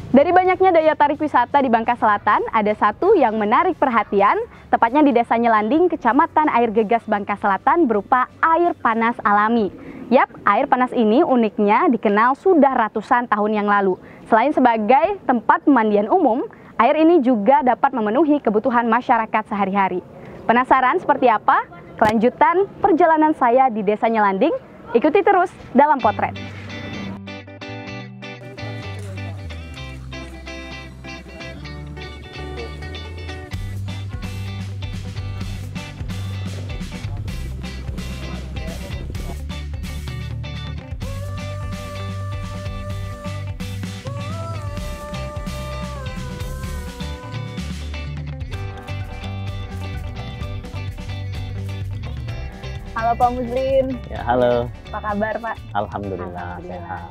Dari banyaknya daya tarik wisata di Bangka Selatan, ada satu yang menarik perhatian, tepatnya di Desa Nyelanding, Kecamatan Air Gegas, Bangka Selatan, berupa air panas alami. Yap, air panas ini uniknya dikenal sudah ratusan tahun yang lalu. Selain sebagai tempat pemandian umum, air ini juga dapat memenuhi kebutuhan masyarakat sehari-hari. Penasaran seperti apa kelanjutan perjalanan saya di Desa Nyelanding? Ikuti terus dalam potret. Halo Pak Muslim. Ya, halo. Apa kabar Pak? Alhamdulillah sehat.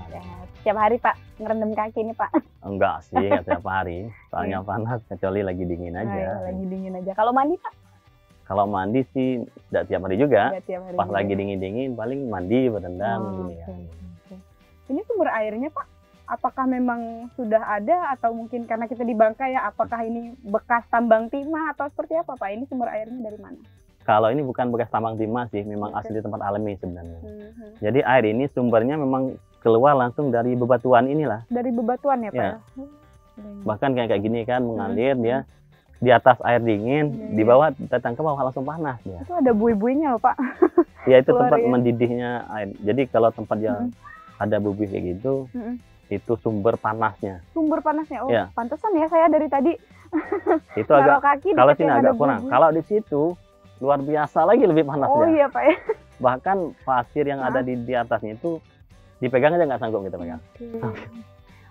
Setiap hari Pak ngerendam kaki nih Pak? Enggak sih, nggak setiap hari. Soalnya panas, kecuali lagi dingin aja. Lagi dingin aja. Kalau mandi Pak? Kalau mandi sih nggak tiap hari juga. Tiap hari Pas juga. lagi dingin-dingin paling mandi berendam gini ya. Oke. Ini sumber airnya Pak, apakah memang sudah ada atau mungkin karena kita di Bangka ya, apakah ini bekas tambang timah atau seperti apa Pak? Ini sumber airnya dari mana? Kalau ini bukan bekas tambang timah sih, memang Oke. asli tempat alami sebenarnya. Jadi air ini sumbernya memang keluar langsung dari bebatuan inilah. Dari bebatuan ya Pak? Ya. Bahkan kayak gini kan mengalir dia di atas air dingin, Iya. di bawah datang ke bawah langsung panas dia. Itu ada buih-buihnya loh Pak. Ya itu Keluar tempat ya. mendidihnya air. Jadi kalau tempat yang ada buih kayak gitu, itu sumber panasnya. Sumber panasnya, oh Ya. pantesan ya saya dari tadi Itu naruh agak kaki kalau deket sini yang agak ada kurang. buih-buih. Kalau di situ luar biasa lagi lebih panas Oh dia. iya Pak ya. Bahkan pasir yang ada di atasnya itu dipegang aja nggak sanggup kita pegang.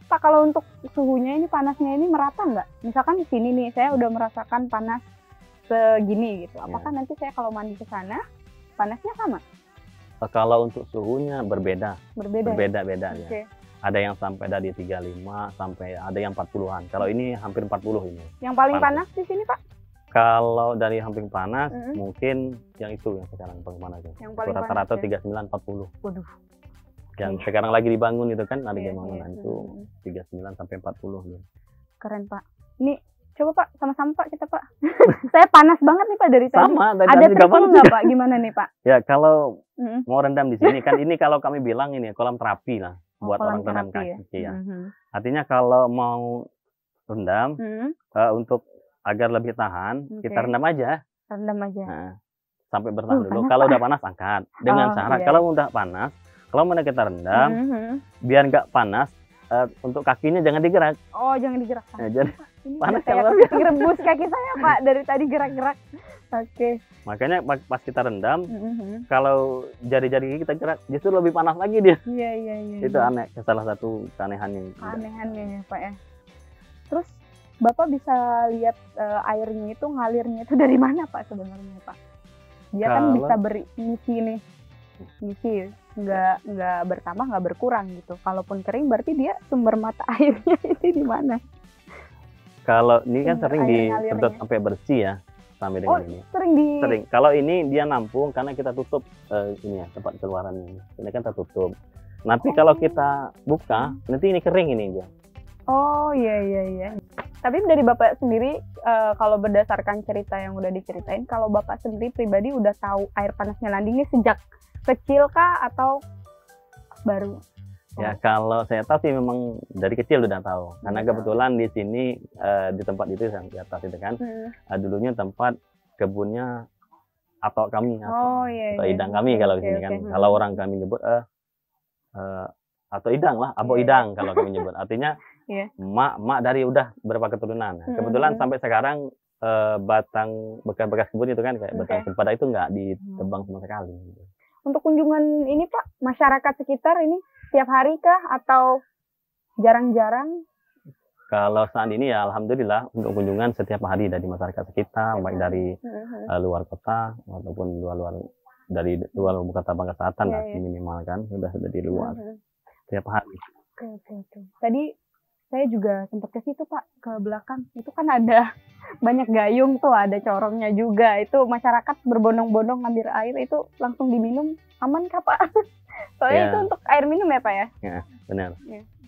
Pak, kalau untuk suhunya ini panasnya ini merata nggak? Misalkan di sini nih saya udah merasakan panas segini gitu. Apakah nanti saya kalau mandi ke sana panasnya sama? Kalau untuk suhunya berbeda, Berbeda. Ya? berbeda-beda ya. Oke. Ada yang sampai dari 35 sampai ada yang 40-an. Kalau ini hampir 40 ini. Yang paling Panas. panas di sini Pak? Kalau dari hampir panas mungkin yang itu yang sekarang paling panas. Yang paling Rata-rata panas, ya? 39-40. Waduh. Yang sekarang lagi dibangun itu kan ada Iya, bangunan iya. itu 39 sampai 40 gitu. Keren Pak. Ini coba Pak sama-sama Pak kita Pak. Saya panas banget nih Pak dari tadi. Sama, dari Ada tadi juga triknya panas. nggak Pak? Gimana nih Pak? Ya kalau Mm-mm. mau rendam di sini kan ini kalau kami bilang ini kolam terapi lah Oh, buat kolam orang rendam terapi kaki ya. Mhm. Artinya kalau mau rendam Mhm. untuk agar lebih tahan Oke. kita rendam aja. Rendam aja. Nah, sampai bertahan dulu. panas, Kalau Pak. udah panas angkat dengan Oh, syarat iya. kalau udah panas, kalau mana kita rendam Mhm. biar nggak panas untuk kakinya jangan digerak. Oh, jangan digerakkan. Nah, jadi Ini panas udah kayak kan, kepiting rebus kaki saya Pak dari tadi gerak-gerak. Oke. makanya pas kita rendam Mhm. kalau jari-jari kita gerak justru lebih panas lagi dia. Iya iya iya. Itu aneh, salah satu keanehan yang Keanehannya ya Pak ya. Terus Bapak bisa lihat airnya itu ngalirnya itu dari mana Pak sebenarnya Pak? Dia kan Kalau- bisa berisi nih, ngisi nggak bertambah nggak berkurang gitu. Kalaupun kering berarti dia sumber mata airnya itu di mana? Kalau ini kan Sumber sering air ngalirnya. disedot sampai bersih ya sampai Oh, dengan ini. sering di. Sering. Kalau ini dia nampung karena kita tutup ini ya tempat keluarannya. Ini kan tertutup. Nanti kalau kita buka, nanti ini kering ini dia. Oh iya iya iya. Tapi dari Bapak sendiri kalau berdasarkan cerita yang udah diceritain, kalau Bapak sendiri pribadi udah tahu air panasnya Nyelanding ini sejak kecil kah atau baru? Ya kalau saya tahu sih memang dari kecil udah tahu. Karena Udah tahu. kebetulan di sini di tempat itu yang di atas itu kan dulunya tempat kebunnya atok kami Oh iya. atau iya. idang kami kalau di Oke, sini kan. oke. Kalau orang kami nyebut atau idang lah, abo Iya. idang kalau kami nyebut. Artinya Iya. mak dari udah berapa keturunan. Nah, kebetulan sampai sekarang batang bekas-bekas kebun itu kan kayak batang cempada itu nggak ditebang sama sekali. Untuk kunjungan ini Pak, masyarakat sekitar ini setiap hari kah atau jarang-jarang? Kalau saat ini ya alhamdulillah untuk kunjungan setiap hari dari masyarakat sekitar, baik dari luar kota ataupun dari luar kota Bangka Selatan lah Iya, iya. minimal kan sudah di luar setiap hari. Oke. Tadi saya juga sempat ke situ Pak, ke belakang. Itu kan ada banyak gayung tuh, ada corongnya juga. Itu masyarakat berbondong-bondong ngambil air, itu langsung diminum. Aman kah Pak? Soalnya Ya. itu untuk air minum ya Pak ya? Ya, benar.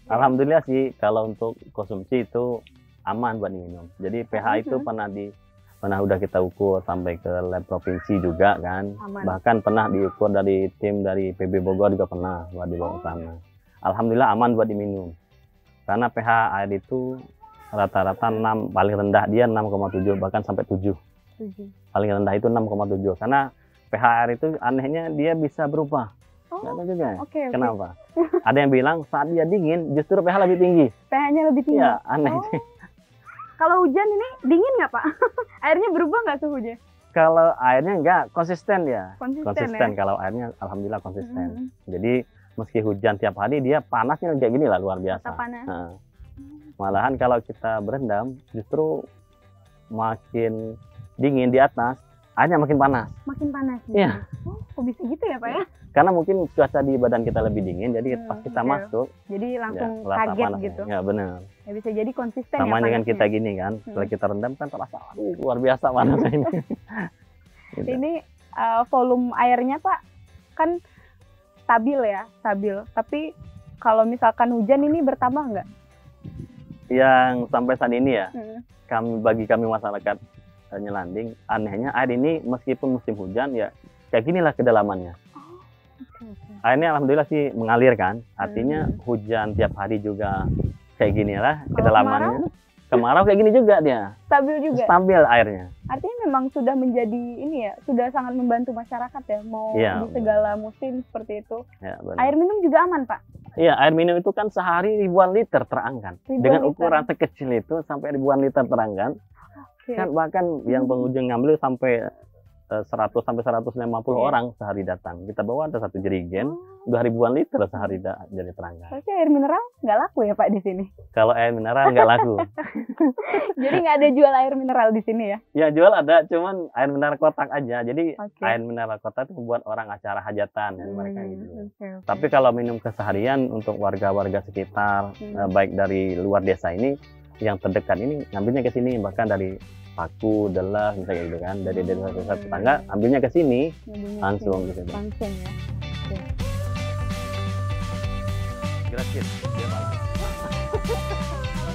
Alhamdulillah sih kalau untuk konsumsi itu aman buat diminum. Jadi pH itu pernah udah kita ukur sampai ke lab provinsi juga kan. Aman. Bahkan pernah diukur dari tim dari PB Bogor juga pernah buat dibawa ke sana. Alhamdulillah aman buat diminum. Karena pH air itu rata-rata 6, paling rendah dia 6,7 bahkan sampai 7. Paling rendah itu 6,7 karena pH air itu anehnya dia bisa berubah. Nggak tahu juga. Kenapa? Ada yang bilang saat dia dingin justru pH lebih tinggi. pH-nya lebih tinggi? Iya, aneh sih. Kalau hujan ini dingin nggak Pak? Airnya berubah nggak suhunya? Kalau airnya enggak, konsisten ya. Konsisten ya? Kalau airnya alhamdulillah konsisten. Jadi meski hujan tiap hari dia panasnya kayak gini lah luar biasa. Tetap panas. Nah, malahan kalau kita berendam justru makin dingin di atas, airnya makin panas. Makin panas. Iya. Oh, kok bisa gitu ya Pak ya? Karena mungkin cuaca di badan kita lebih dingin, jadi pas kita masuk, jadi langsung terasa kaget panas, gitu. Ya benar. Ya bisa jadi konsisten Sama ya dengan panasnya. kita gini kan, setelah kita rendam kan terasa, aduh luar biasa panasnya ini. Gitu. Ini volume airnya Pak kan stabil ya, stabil. Tapi kalau misalkan hujan ini bertambah nggak? Yang sampai saat ini ya, bagi kami masyarakat Nyelanding, anehnya air ini meskipun musim hujan ya kayak ginilah kedalamannya. Airnya alhamdulillah sih mengalir kan, artinya hujan tiap hari juga kayak gini lah kedalamannya. Kemarau kayak gini juga dia. Stabil juga. Stabil airnya. Artinya memang sudah menjadi ini ya, sudah sangat membantu masyarakat ya, mau di segala musim seperti itu. Ya, air minum juga aman Pak? Iya, air minum itu kan sehari ribuan liter terangkan. Dengan ukuran sekecil itu sampai ribuan liter terangkan. Kan bahkan yang pengunjung ngambil sampai 100 sampai 150 orang sehari datang. Kita bawa ada satu jerigen, udah ribuan liter sehari jadi terangkan. Tapi air mineral nggak laku ya Pak di sini? Kalau air mineral nggak laku. Jadi nggak ada jual air mineral di sini ya? Ya jual ada, cuman air mineral kotak aja. Jadi air mineral kotak itu buat orang acara hajatan, jadi mereka gitu. Tapi kalau minum keseharian untuk warga-warga sekitar, baik dari luar desa ini, yang terdekat ini ngambilnya ke sini, bahkan dari Paku, Delah, misalnya gitu kan, dari desa tetangga ambilnya ke sini langsung gitu. Langsung ya. Gratis. Dia malah.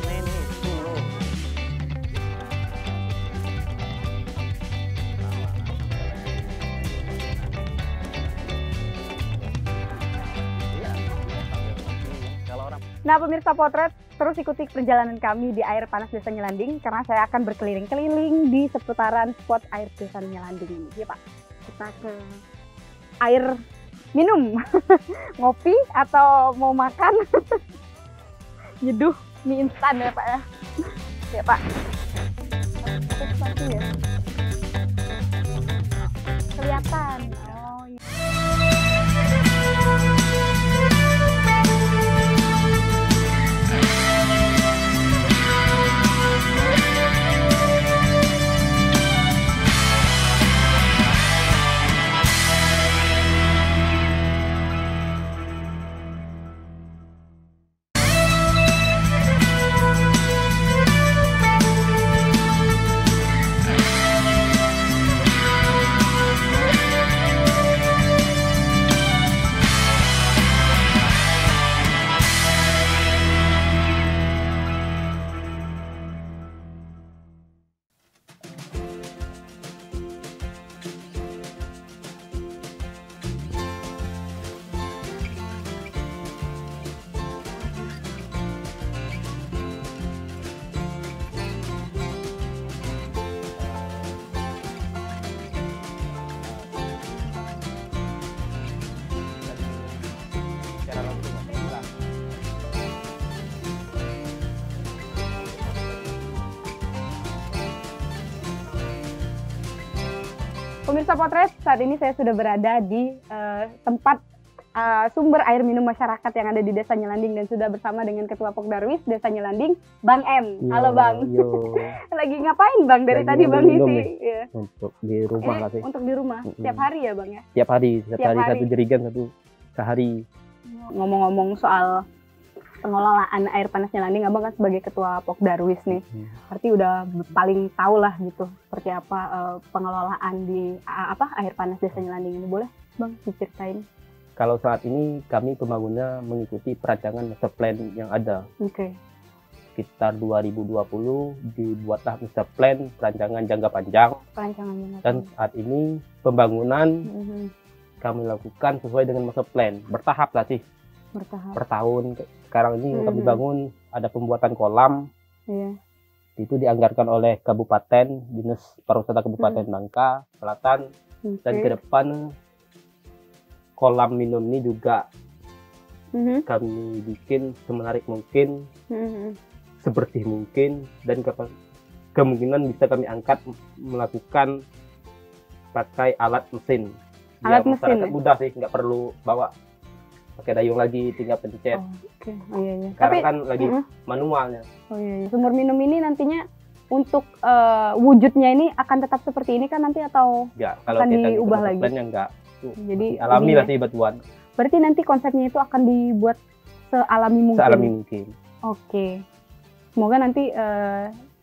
Ini dulu. Nah pemirsa Potret, terus ikuti perjalanan kami di air panas Desa Nyelanding karena saya akan berkeliling-keliling di seputaran spot air Desa Nyelanding ini. Ya Pak, kita ke air minum, ngopi atau mau makan, nyeduh mie instan ya Pak ya. Ya Pak. Ya. Kelihatan. Oh iya. Pemirsa Potret, saat ini saya sudah berada di tempat sumber air minum masyarakat yang ada di Desa Nyelanding dan sudah bersama dengan Ketua Pokdarwis Desa Nyelanding, Bang M. Halo Bang. Lagi ngapain Bang dari tadi Bang isi? Ya. Untuk di rumah lah sih. Untuk di rumah. Tiap hari ya Bang ya? Tiap hari satu jerigen satu sehari. Ngomong-ngomong soal pengelolaan air panas Nyelanding, Abang kan sebagai Ketua Pokdarwis nih, berarti udah paling tahu lah gitu seperti apa pengelolaan di air panas Desa Nyelanding ini. Boleh Bang diceritain? Kalau saat ini kami pembangunnya mengikuti perancangan master plan yang ada. Oke. Sekitar 2020 dibuatlah master plan perancangan jangka panjang. Perancangannya. Dan saat ini pembangunan Mhm. kami lakukan sesuai dengan master plan. Bertahap lah sih, Bertahap. per tahun. Sekarang ini yang kami Mhm. bangun ada pembuatan kolam. Iya. Itu dianggarkan oleh Kabupaten, Dinas Pariwisata Kabupaten Bangka Selatan. Dan ke depan kolam minum ini juga Mhm. kami bikin semenarik mungkin, Mhm. sebersih mungkin, dan kemungkinan bisa kami angkat melakukan pakai alat mesin. Alat Biar mesin, masyarakat ya? mudah sih, nggak perlu bawa pakai dayung lagi, tinggal pencet. Oh, oke. Oh iya iya. Sekarang kan lagi Mhm. manualnya. Oh iya, iya. Sumur minum ini nantinya untuk wujudnya ini akan tetap seperti ini kan nanti atau Ya, kalau Akan kita diubah ngikut lagi? plannya nggak. jadi Alami ini lah ya? sih batuan, Berarti nanti konsepnya itu akan dibuat sealami mungkin. sealami mungkin. Oke. Semoga nanti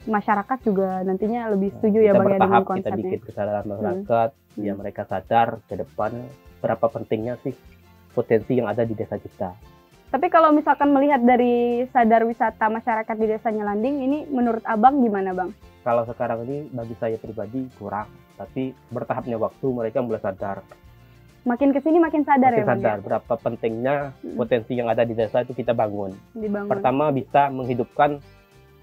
masyarakat juga nantinya lebih setuju ya Kita Bang ya dengan bertahap, kita konsepnya. bikin kesadaran masyarakat, ya mereka sadar ke depan berapa pentingnya sih potensi yang ada di desa kita. Tapi kalau misalkan melihat dari sadar wisata masyarakat di Desa Nyelanding ini menurut Abang gimana Bang? Kalau sekarang ini bagi saya pribadi kurang, tapi bertahapnya waktu mereka mulai sadar. Makin kesini makin sadar Makin ya Bang sadar ya? berapa pentingnya potensi yang ada di desa itu kita bangun. Dibangun. Pertama bisa menghidupkan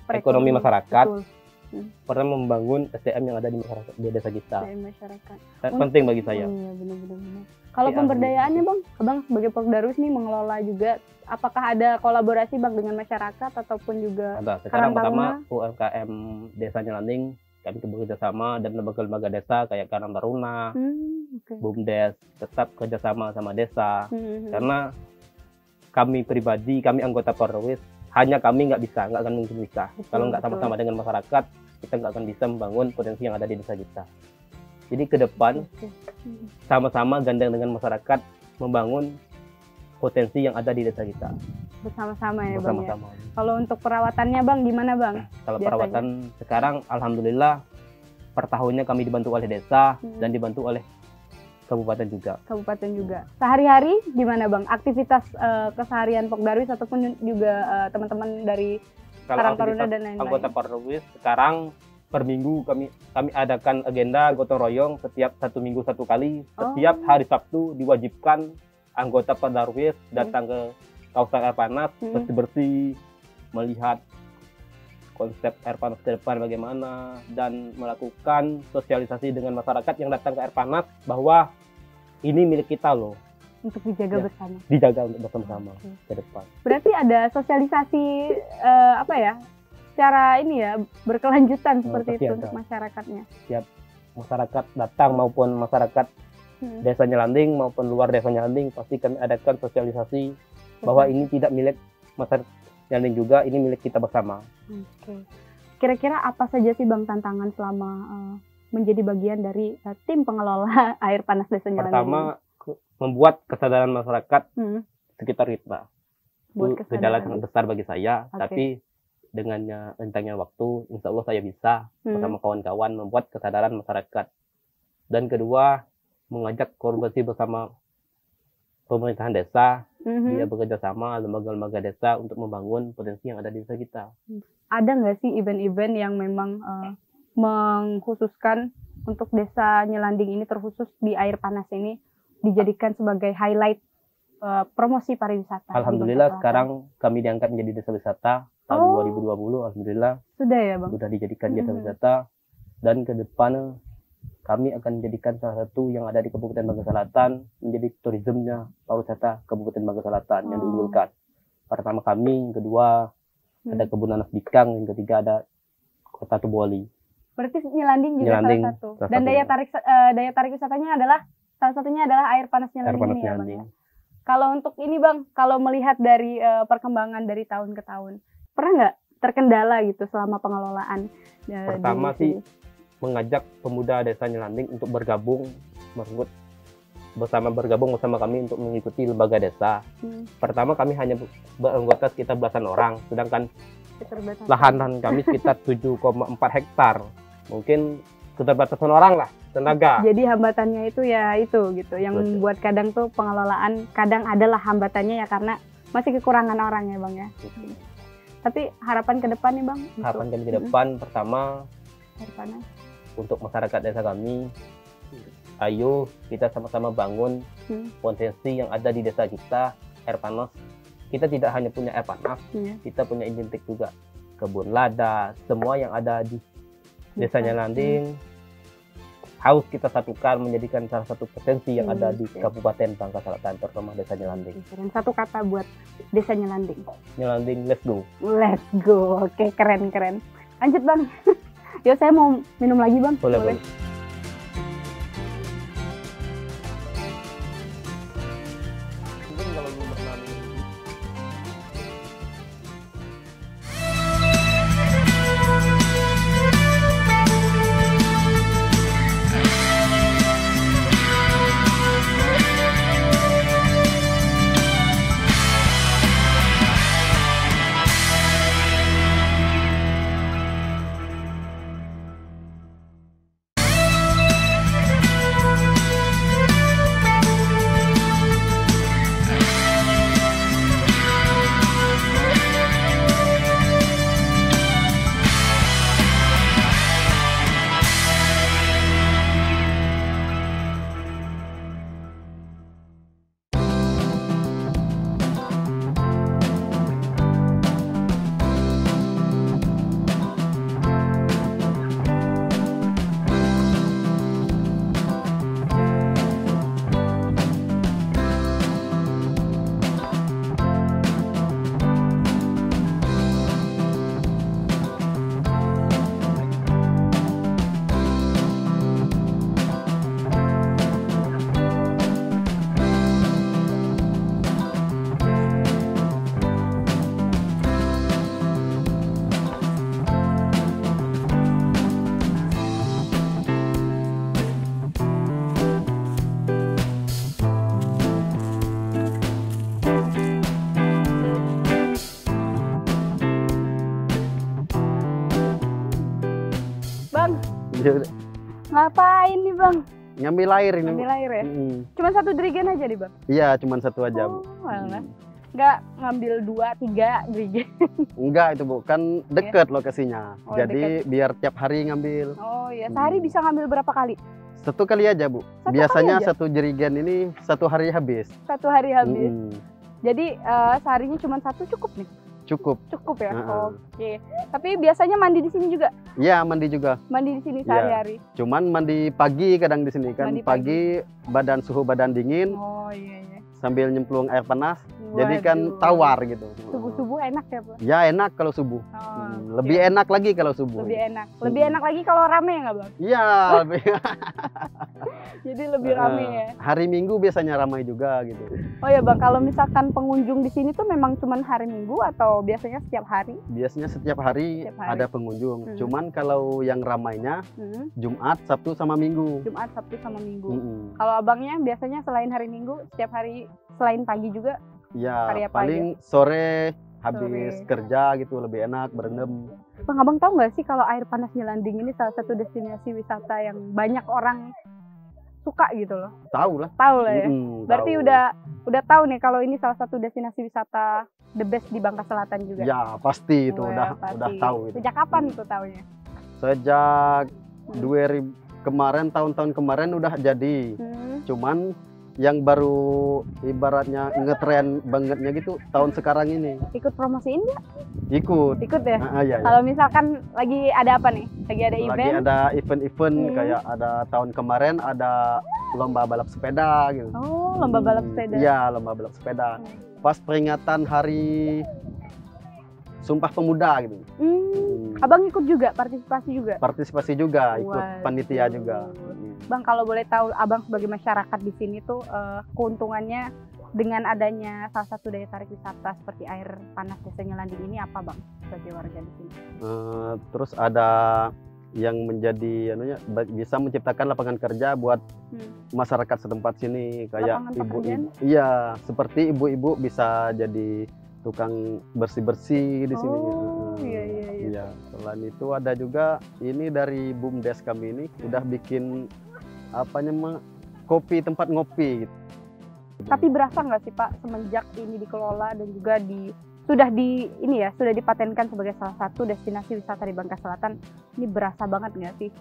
ekonomi masyarakat. Betul. Pertama membangun SDM yang ada di masyarakat di desa kita. Dari masyarakat. Penting bagi saya. Oh iya benar-benar. Kalau Tapi pemberdayaannya Bang, Abang sebagai Pordarus nih mengelola juga, apakah ada kolaborasi Bang dengan masyarakat ataupun juga Ada. Sekarang Karang pertama UMKM Desa Nyelanding kami bekerja sama dan lembaga-lembaga desa kayak Karang Taruna, oke. BUMDes tetap kerjasama sama desa. Hmm. Karena kami pribadi, kami anggota Pordarus, hanya kami nggak akan mungkin bisa. Betul, Kalau nggak betul. sama-sama dengan masyarakat, kita nggak akan bisa membangun potensi yang ada di desa kita. Jadi ke depan Oke. sama-sama gandeng dengan masyarakat membangun potensi yang ada di desa kita Bersama-sama ya Bang ya. bersama-sama. Kalau untuk perawatannya Bang gimana Bang? Kalau Biasanya. perawatan sekarang, alhamdulillah per tahunnya kami dibantu oleh desa dan dibantu oleh kabupaten juga. Kabupaten juga. Sehari-hari gimana Bang? Aktivitas keseharian Pordarus ataupun juga teman-teman dari Karang Taruna aktivitas dan lain-lain. anggota Pordarus sekarang per minggu kami adakan agenda gotong royong setiap 1 minggu 1 kali. Setiap hari Sabtu diwajibkan anggota Pordarus datang ke kawasan air panas, bersih-bersih, melihat konsep air panas ke depan bagaimana, dan melakukan sosialisasi dengan masyarakat yang datang ke air panas bahwa ini milik kita loh, Untuk dijaga Ya. bersama. dijaga untuk bersama-sama Oke. ke depan. Berarti ada sosialisasi apa ya? Secara ini ya berkelanjutan seperti pasti itu ada. untuk masyarakatnya. Masyarakat datang maupun masyarakat Desa Nyelanding maupun luar Desa Nyelanding pasti kami adakan sosialisasi bahwa ini tidak milik masyarakat Nyelanding juga, ini milik kita bersama. Oke. Kira-kira apa saja sih Bang tantangan selama menjadi bagian dari tim pengelola air panas Desa Nyelanding? Pertama, membuat kesadaran masyarakat Hmm. sekitar kita. Buat Itu gejala kesadaran. sangat besar bagi saya, Oke. tapi dengan rentangnya waktu, insya Allah saya bisa bersama kawan-kawan membuat kesadaran masyarakat. Dan kedua, mengajak koordinasi bersama pemerintahan desa, dia bekerja sama lembaga-lembaga desa untuk membangun potensi yang ada di desa kita. Ada nggak sih event-event yang memang mengkhususkan untuk Desa Nyelanding ini terkhusus di air panas ini dijadikan sebagai highlight promosi pariwisata? di Alhamdulillah Bangka sekarang kami diangkat menjadi desa wisata tahun 2020. Alhamdulillah Selatan? Sudah ya Bang? sudah dijadikan desa wisata, dan ke depan kami akan menjadikan salah satu yang ada di Kabupaten Bangka Selatan menjadi turismenya pariwisata Kabupaten Bangka Selatan yang diunggulkan. Pertama kami, yang kedua ada kebun nanas bikang, yang ketiga ada kota Tuboli. Berarti Nyelanding juga Nyelanding salah satu. salah Dan satunya. daya tarik wisatanya adalah salah satunya adalah air panas Air Nyelanding panas ini ya Bang Nyelanding. ya. Kalau untuk ini Bang, kalau melihat dari perkembangan dari tahun ke tahun, pernah nggak terkendala gitu selama pengelolaan? Pertama sih mengajak pemuda Desa Nyelanding untuk bergabung bersama kami untuk mengikuti lembaga desa. Pertama kami hanya beranggota sekitar belasan orang, sedangkan lahan kami sekitar 7,4 hektar. Mungkin keterbatasan orang lah tenaga. Jadi hambatannya itu ya itu gitu, yang Betul. membuat kadang tuh pengelolaan kadang adalah hambatannya ya karena masih kekurangan orang ya Bang ya. Tapi harapan ke depan nih Bang. untuk- Harapan kami ke depan pertama Harapannya. untuk masyarakat desa kami, ayo kita sama-sama bangun potensi yang ada di desa kita, air panas. Kita tidak hanya punya air panas, Iya. kita punya injentik juga, kebun lada, semua yang ada di desanya Landing harus kita satukan menjadikan salah satu potensi yang ada di Oke. Kabupaten Bangka Selatan, terutama desanya Landing. Dan satu kata buat desa Nyelanding. Nyelanding, let's go. Let's go. Oke, keren. Lanjut Bang. Yo saya mau minum lagi Bang. Boleh. Mungkin kalau belum pernah Bang, ngapain nih Bang? Ngambil air ini. Ambil air ya? Mm. Cuma satu jerigen aja nih Bang? Iya, cuma satu aja, Bu. Oh, alah. Nggak ngambil 2, 3 jerigen? Enggak itu, Bu. Kan deket lokasinya. Oh, Jadi biar tiap hari ngambil. Oh iya, sehari bisa ngambil berapa kali? Satu kali aja, Bu. Satu Biasanya kali aja? satu jerigen ini satu hari habis. Satu hari habis. Mm-mm. Jadi seharinya cuma satu cukup nih? Cukup. Cukup ya? Heeh. Oke. Tapi biasanya mandi di sini juga? Iya, mandi juga. Mandi di sini Iya. sehari-hari? Cuman mandi pagi kadang di sini kan. Mandi Pagi suhu badan dingin Oh iya. sambil nyemplung air panas. Jadi kan Waduh. tawar gitu. Subuh-subuh enak ya Pak? Ya enak kalau subuh. Oh, Lebih oke. enak lagi kalau subuh. Lebih enak. Lebih enak lagi kalau rame ya nggak Bang? Iya, lebih. Jadi lebih rame ya? Hari Minggu biasanya ramai juga gitu. Oh ya Bang, kalau misalkan pengunjung di sini tuh memang cuman hari Minggu atau biasanya setiap hari? Biasanya setiap hari Setiap hari. ada pengunjung. Hmm. Cuman kalau yang ramainya Hmm, Jumat, Sabtu sama Minggu. Jumat, Sabtu, sama Minggu. Mm-mm. Kalau abangnya biasanya selain hari Minggu, setiap hari selain pagi juga? Ya, Hari apa paling sore habis Sore. kerja gitu lebih enak berendam. Bang, abang tahu nggak sih kalau air panas Nyelanding ini salah satu destinasi wisata yang banyak orang suka gitu loh? Tahu lah. Tahu lah ya? Mm-mm, Berarti tahu. udah tahu nih kalau ini salah satu destinasi wisata the best di Bangka Selatan juga? Ya, pasti itu Wah, udah pasti. tahu itu. Sejak kapan tuh taunya? Sejak Hmm. 2000 kemarin tahun-tahun kemarin udah jadi. Cuman yang baru ibaratnya ngetren bangetnya gitu tahun sekarang ini. Ikut promosiin nggak? Ikut. Ikut ya? Iya, iya. Kalau misalkan lagi ada apa nih? Lagi ada Lagi event? ada event-event Hmm. kayak ada tahun kemarin ada lomba balap sepeda gitu. Oh, lomba balap sepeda. Iya, lomba balap sepeda. Pas peringatan hari Sumpah Pemuda gitu. Abang ikut juga, partisipasi juga? Partisipasi juga, ikut Waduh. panitia juga. Bang, kalau boleh tahu abang sebagai masyarakat di sini tuh keuntungannya dengan adanya salah satu daya tarik wisata seperti air panas Desa Nyelanding ini apa Bang sebagai warga di sini? Terus ada yang menjadi bisa menciptakan lapangan kerja buat masyarakat setempat sini kayak Lapangan ibu-ibu. pekerjaan? Iya, seperti ibu-ibu bisa jadi tukang bersih-bersih di sini. Oh, iya. Iya, selain itu ada juga ini dari BUMDes kami ini udah bikin kopi, tempat ngopi gitu. Tapi berasa nggak sih Pak semenjak ini dikelola dan juga sudah dipatenkan sebagai salah satu destinasi wisata di Bangka Selatan, ini berasa banget nggak sih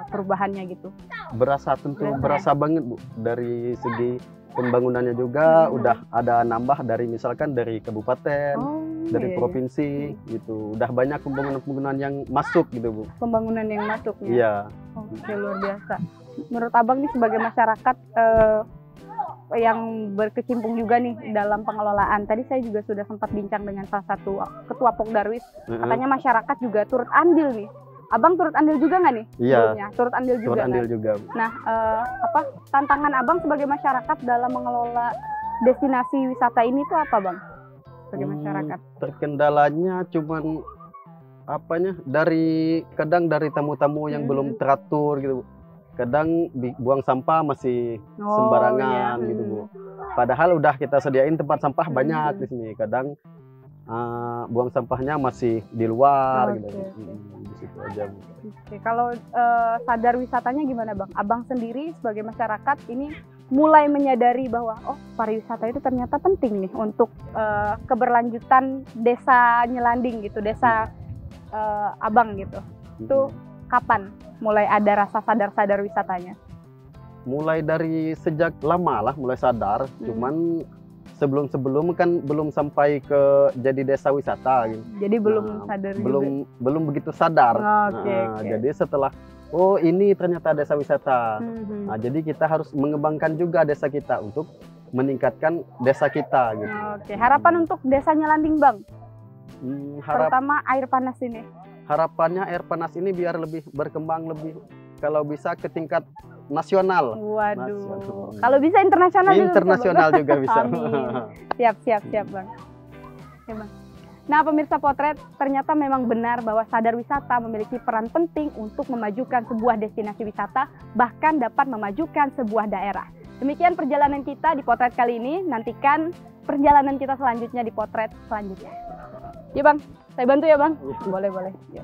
perubahannya gitu? Berasa, tentu berasa banget Bu. Dari segi pembangunannya juga udah ada nambah dari misalkan dari kabupaten, dari provinsi gitu. Udah banyak pembangunan yang masuk gitu Bu. Pembangunan yang masuk ya? Iya. Oke, luar biasa. Menurut Abang nih sebagai masyarakat yang berkecimpung juga nih dalam pengelolaan. Tadi saya juga sudah sempat bincang dengan salah satu ketua Pokdarwis. Katanya masyarakat juga turut andil nih. Abang turut andil juga nggak nih? Iya. Sebelumnya? Turut andil juga. Turut andil juga. Nah, tantangan Abang sebagai masyarakat dalam mengelola destinasi wisata ini tuh apa, Bang? Sebagai masyarakat. Terkendalanya cuman kadang dari tamu-tamu yang belum teratur gitu Bu. Kadang buang sampah masih sembarangan gitu Bu. Padahal udah kita sediain tempat sampah banyak di sini. Kadang buang sampahnya masih di luar gitu. Di situ aja Bu. Oke, kalau sadar wisatanya gimana Bang? Abang sendiri sebagai masyarakat ini mulai menyadari bahwa pariwisata itu ternyata penting nih untuk keberlanjutan desa Nyelanding gitu, desa Abang gitu. Itu kapan mulai ada rasa sadar wisatanya? Mulai dari sejak lama lah mulai sadar, cuman sebelum kan belum sampai ke jadi desa wisata gitu. Jadi belum sadar belum begitu sadar. Oke. Jadi setelah ini ternyata desa wisata. Nah, jadi kita harus mengembangkan juga desa kita untuk meningkatkan desa kita gitu. Oke, harapan untuk desa Nyelanding Bang? Terutama air panas ini. Harapannya air panas ini biar lebih berkembang kalau bisa ke tingkat nasional. Waduh. Kalau bisa internasional juga bisa. Siap Bang. Oke, Bang. Nah, pemirsa Potret, ternyata memang benar bahwa sadar wisata memiliki peran penting untuk memajukan sebuah destinasi wisata, bahkan dapat memajukan sebuah daerah. Demikian perjalanan kita di Potret kali ini. Nantikan perjalanan kita selanjutnya di Potret selanjutnya. Ya Bang, saya bantu ya Bang? Boleh. Ya.